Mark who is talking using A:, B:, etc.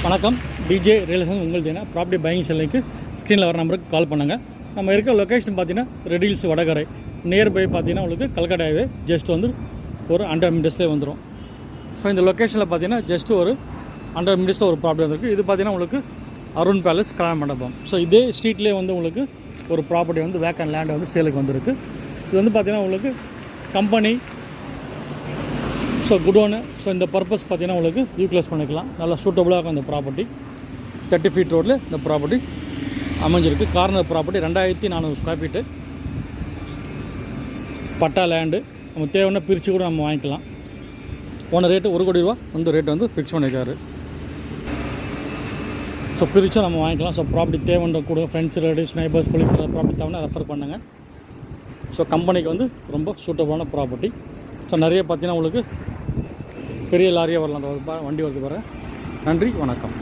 A: வணக்கம். டிஜே ரியலேஷன் உங்கள் தேனா property buying செல்லிங்க்கு ஸ்க்ரீனில் வர நம்பருக்கு கால் பண்ணுங்கள். நம்ம இருக்க லொக்கேஷன் பார்த்தீங்கன்னா ரெட் ஹில்ஸ் வடகரை நியர்பை பார்த்தீங்கன்னா உங்களுக்கு கல்கட்டா ஹைவே ஜஸ்ட் வந்து ஒரு 100 மினிட்ஸ்லேயே வந்துடும். ஸோ இந்த லொக்கேஷனில் பார்த்தீங்கன்னா ஜஸ்ட் ஒரு 100 மினிட்ஸில் ஒரு ப்ராப்பர்ட்டி வந்துருக்கு. இது பார்த்தீங்கன்னா உங்களுக்கு அருண் பேலஸ் கல்யாண மண்டபம். ஸோ இதே ஸ்ட்ரீட்லேயே வந்து உங்களுக்கு ஒரு ப்ராப்பர்ட்டி வந்து வேக்கன் லேண்ட் வந்து சேலுக்கு வந்திருக்கு. இது வந்து பார்த்தீங்கன்னா உங்களுக்கு கம்பெனி ஸோ குடோனு. ஸோ இந்த பர்பஸ் பார்த்தீங்கன்னா உங்களுக்கு யூட்டிலைஸ் பண்ணிக்கலாம். நல்லா சூட்டபுளாக இருக்கும் இந்த ப்ராப்பர்ட்டி. 30 ஃபீட் ரோடில் இந்த ப்ராப்பர்ட்டி அமைஞ்சிருக்கு. கார்னர் ப்ராப்பர்ட்டி 2400 ஸ்கொயர் ஃபீட்டு பட்டா லேண்டு. நம்ம தேவைன்னா பிரித்து கூட நம்ம வாங்கிக்கலாம். போன ரேட்டு 1 கோடி ரூபா வந்து ரேட்டு வந்து ஃபிக்ஸ் பண்ணியிருக்காரு. ஸோ பிரித்தும் நம்ம வாங்கிக்கலாம். ஸோ ப்ராப்பர்ட்டி தேவைன்ற கூட friends relatives neighbours colleagues property தேவைன்னா ரெஃபர் பண்ணுங்கள். ஸோ கம்பெனிக்கு வந்து ரொம்ப சூட்டபுளான ப்ராப்பர்ட்டி. ஸோ நிறைய பார்த்தீங்கன்னா உங்களுக்கு பெரிய லாரியாக வரலாம். அந்த வண்டி வருது பாருங்கள். நன்றி, வணக்கம்.